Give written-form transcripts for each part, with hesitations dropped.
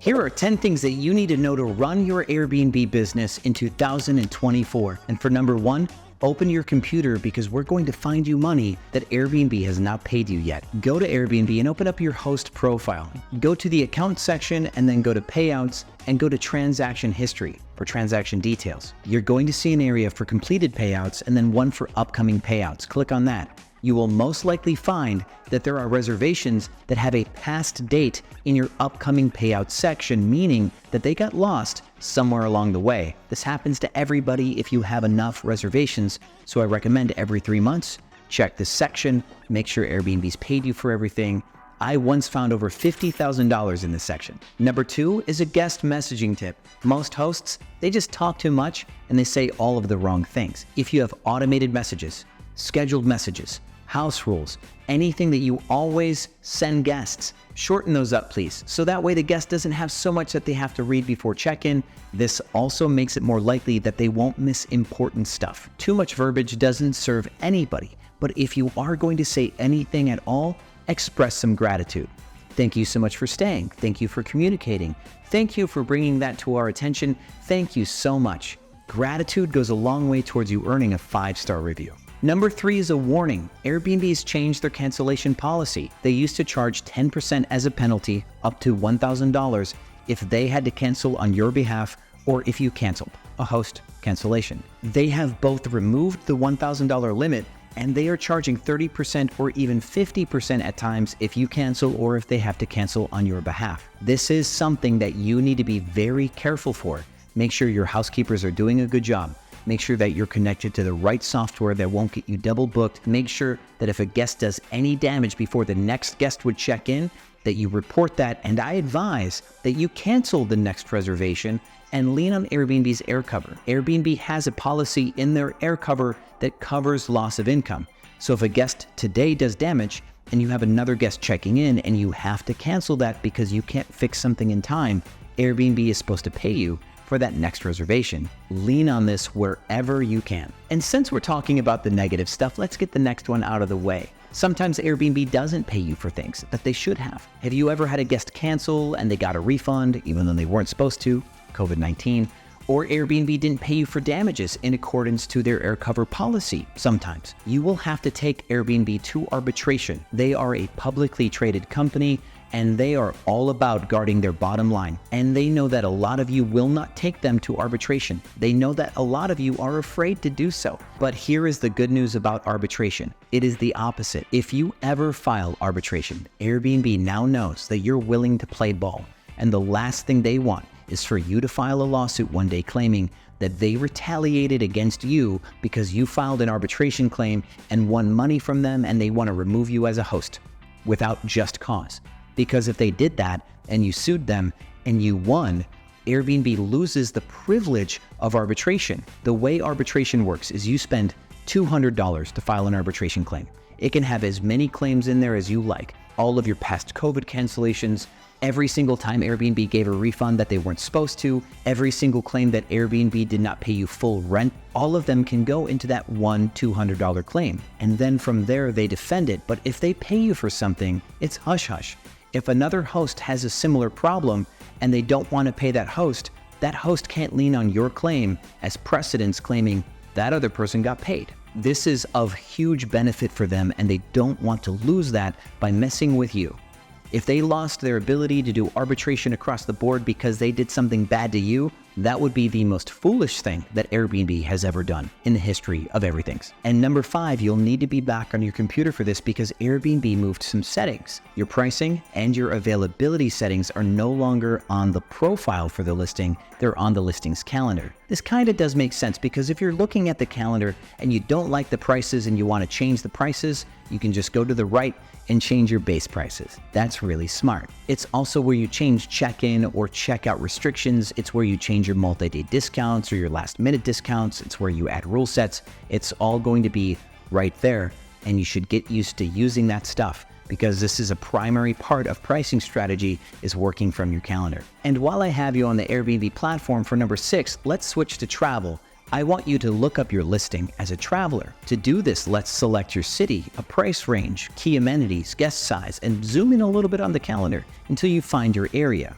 Here are 10 things that you need to know to run your Airbnb business in 2024. And for number 1, open your computer because we're going to find you money that Airbnb has not paid you yet. Go to Airbnb and open up your host profile. Go to the account section and then go to payouts and go to transaction history for transaction details. You're going to see an area for completed payouts and then one for upcoming payouts. Click on that. You will most likely find that there are reservations that have a past date in your upcoming payout section, meaning that they got lost somewhere along the way. This happens to everybody if you have enough reservations, so I recommend every 3 months, check this section, make sure Airbnb's paid you for everything. I once found over $50,000 in this section. Number 2 is a guest messaging tip. Most hosts, they just talk too much and they say all of the wrong things. If you have automated messages, scheduled messages, house rules, anything that you always send guests, shorten those up please, so that way the guest doesn't have so much that they have to read before check-in. This also makes it more likely that they won't miss important stuff. Too much verbiage doesn't serve anybody, but if you are going to say anything at all, express some gratitude. Thank you so much for staying. Thank you for communicating. Thank you for bringing that to our attention. Thank you so much. Gratitude goes a long way towards you earning a 5-star review. Number 3 is a warning. Airbnb's changed their cancellation policy. They used to charge 10% as a penalty, up to $1,000, if they had to cancel on your behalf or if you canceled a host cancellation. They have both removed the $1,000 limit and they are charging 30% or even 50% at times if you cancel or if they have to cancel on your behalf. This is something that you need to be very careful for. Make sure your housekeepers are doing a good job. Make sure that you're connected to the right software that won't get you double booked. Make sure that if a guest does any damage before the next guest would check in, that you report that. And I advise that you cancel the next reservation and lean on Airbnb's air cover. Airbnb has a policy in their air cover that covers loss of income. So if a guest today does damage and you have another guest checking in and you have to cancel that because you can't fix something in time, Airbnb is supposed to pay you for that next reservation. Lean on this wherever you can. And since we're talking about the negative stuff, let's get the next one out of the way. Sometimes Airbnb doesn't pay you for things that they should have. Have you ever had a guest cancel and they got a refund even though they weren't supposed to? COVID-19. Or Airbnb didn't pay you for damages in accordance to their air cover policy. Sometimes you will have to take Airbnb to arbitration. They are a publicly traded company and they are all about guarding their bottom line. And they know that a lot of you will not take them to arbitration. They know that a lot of you are afraid to do so. But here is the good news about arbitration. It is the opposite. If you ever file arbitration, Airbnb now knows that you're willing to play ball. And the last thing they want is for you to file a lawsuit one day claiming that they retaliated against you because you filed an arbitration claim and won money from them and they want to remove you as a host without just cause. Because if they did that and you sued them and you won, Airbnb loses the privilege of arbitration. The way arbitration works is you spend $200 to file an arbitration claim. It can have as many claims in there as you like. All of your past COVID cancellations, every single time Airbnb gave a refund that they weren't supposed to, every single claim that Airbnb did not pay you full rent, all of them can go into that one $200 claim. And then from there, they defend it. But if they pay you for something, it's hush-hush. If another host has a similar problem and they don't want to pay that host can't lean on your claim as precedence claiming that other person got paid. This is of huge benefit for them and they don't want to lose that by messing with you. If they lost their ability to do arbitration across the board because they did something bad to you, that would be the most foolish thing that Airbnb has ever done in the history of everything. And number 5, you'll need to be back on your computer for this because Airbnb moved some settings. Your pricing and your availability settings are no longer on the profile for the listing, they're on the listing's calendar. This kind of does make sense because if you're looking at the calendar and you don't like the prices and you want to change the prices, you can just go to the right and change your base prices. That's really smart. It's also where you change check-in or check-out restrictions. It's where you change your multi-day discounts or your last-minute discounts. It's where you add rule sets. It's all going to be right there, and you should get used to using that stuff because this is a primary part of pricing strategy is working from your calendar. And while I have you on the Airbnb platform for number 6, let's switch to travel. I want you to look up your listing as a traveler. To do this, let's select your city, a price range, key amenities, guest size, and zoom in a little bit on the calendar until you find your area.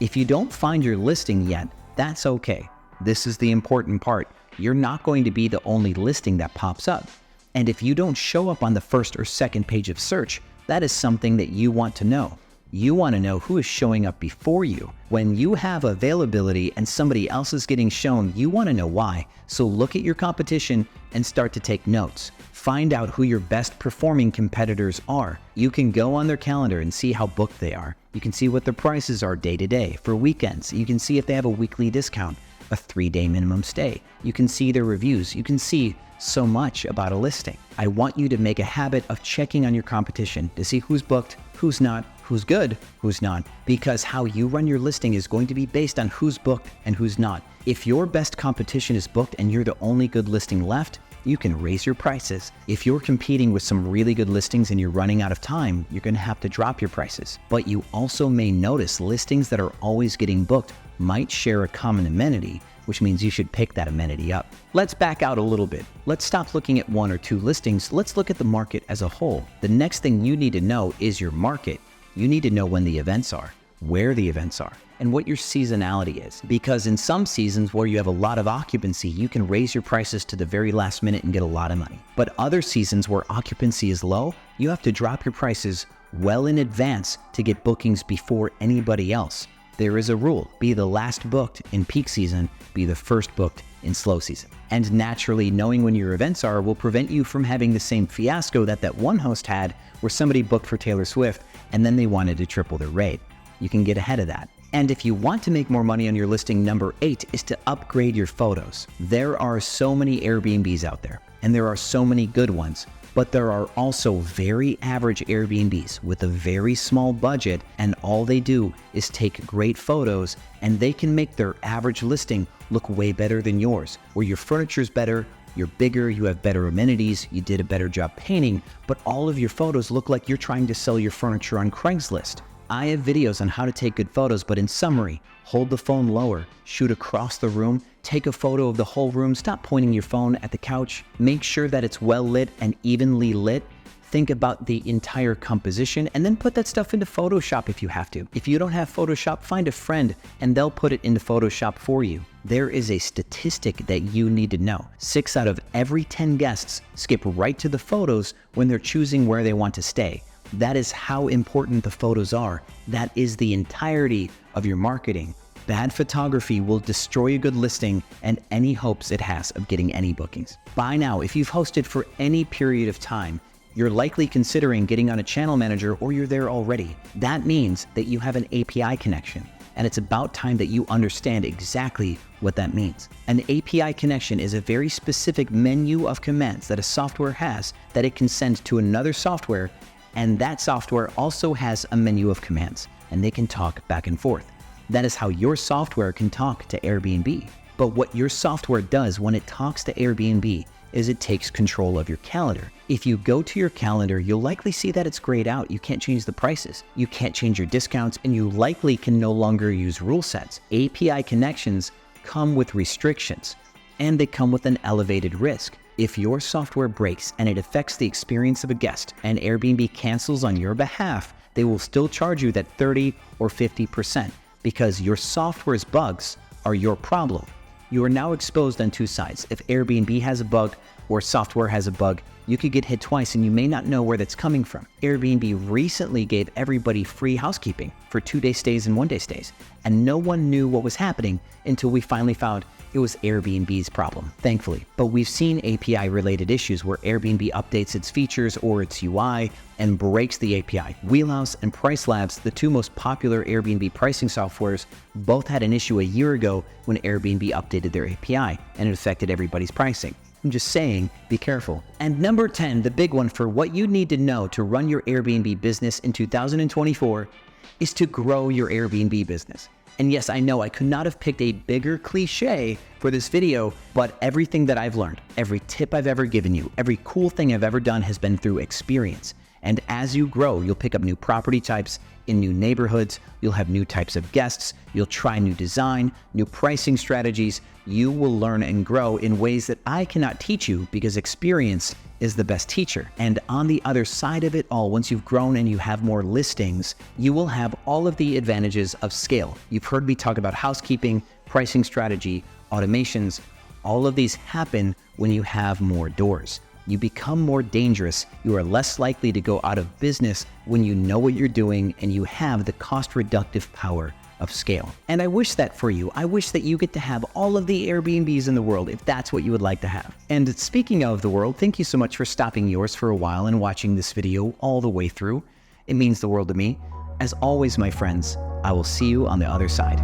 If you don't find your listing yet, that's okay. This is the important part. You're not going to be the only listing that pops up. And if you don't show up on the first or second page of search, that is something that you want to know. You want to know who is showing up before you. When you have availability and somebody else is getting shown, you want to know why. So look at your competition and start to take notes. Find out who your best performing competitors are. You can go on their calendar and see how booked they are. You can see what their prices are day to day. For weekends, you can see if they have a weekly discount, a 3-day minimum stay. You can see their reviews. You can see so much about a listing. I want you to make a habit of checking on your competition to see who's booked, who's not, who's good, who's not, because how you run your listing is going to be based on who's booked and who's not. If your best competition is booked and you're the only good listing left, you can raise your prices. If you're competing with some really good listings and you're running out of time, you're going to have to drop your prices. But you also may notice listings that are always getting booked might share a common amenity, which means you should pick that amenity up. Let's back out a little bit. Let's stop looking at 1 or 2 listings. Let's look at the market as a whole. The next thing you need to know is your market. You need to know when the events are, where the events are, and what your seasonality is. Because in some seasons where you have a lot of occupancy, you can raise your prices to the very last minute and get a lot of money. But other seasons where occupancy is low, you have to drop your prices well in advance to get bookings before anybody else. There is a rule: be the last booked in peak season, be the first booked in slow season. And naturally, knowing when your events are will prevent you from having the same fiasco that one host had where somebody booked for Taylor Swift and then they wanted to triple their rate. You can get ahead of that. And if you want to make more money on your listing, number 8 is to upgrade your photos. There are so many Airbnbs out there, and there are so many good ones. But there are also very average Airbnbs with a very small budget, and all they do is take great photos and they can make their average listing look way better than yours, where your furniture's better, you're bigger, you have better amenities, you did a better job painting, but all of your photos look like you're trying to sell your furniture on Craigslist. I have videos on how to take good photos, but in summary, hold the phone lower, shoot across the room, take a photo of the whole room, stop pointing your phone at the couch, make sure that it's well lit and evenly lit, think about the entire composition, and then put that stuff into Photoshop if you have to. If you don't have Photoshop, find a friend and they'll put it into Photoshop for you. There is a statistic that you need to know. 6 out of every 10 guests skip right to the photos when they're choosing where they want to stay. That is how important the photos are. That is the entirety of your marketing. Bad photography will destroy a good listing and any hopes it has of getting any bookings. By now, if you've hosted for any period of time, you're likely considering getting on a channel manager or you're there already. That means that you have an API connection, and it's about time that you understand exactly what that means. An API connection is a very specific menu of commands that a software has that it can send to another software, and that software also has a menu of commands, and they can talk back and forth. That is how your software can talk to Airbnb. But what your software does when it talks to Airbnb is it takes control of your calendar. If you go to your calendar, you'll likely see that it's grayed out. You can't change the prices, you can't change your discounts, and you likely can no longer use rule sets. API connections come with restrictions, and they come with an elevated risk. If your software breaks and it affects the experience of a guest and Airbnb cancels on your behalf, they will still charge you that 30 or 50% because your software's bugs are your problem. You are now exposed on 2 sides. If Airbnb has a bug or software has a bug, you could get hit twice and you may not know where that's coming from. Airbnb recently gave everybody free housekeeping for 2-day stays and 1-day stays, and no one knew what was happening until we finally found it was Airbnb's problem, thankfully. But we've seen API-related issues where Airbnb updates its features or its UI and breaks the API. Wheelhouse and PriceLabs, the 2 most popular Airbnb pricing softwares, both had an issue a year ago when Airbnb updated their API, and it affected everybody's pricing. I'm just saying, be careful. And number 10, the big one for what you need to know to run your Airbnb business in 2024 is to grow your Airbnb business. And yes, I know I could not have picked a bigger cliche for this video, but everything that I've learned, every tip I've ever given you, every cool thing I've ever done has been through experience. And as you grow, you'll pick up new property types in new neighborhoods, you'll have new types of guests, you'll try new design, new pricing strategies. You will learn and grow in ways that I cannot teach you because experience is the best teacher. And on the other side of it all, once you've grown and you have more listings, you will have all of the advantages of scale. You've heard me talk about housekeeping, pricing strategy, automations. All of these happen when you have more doors. You become more dangerous. You are less likely to go out of business when you know what you're doing and you have the cost-reductive power of scale. And I wish that for you. I wish that you get to have all of the Airbnbs in the world if that's what you would like to have. And speaking of the world, thank you so much for stopping yours for a while and watching this video all the way through. It means the world to me. As always, my friends, I will see you on the other side.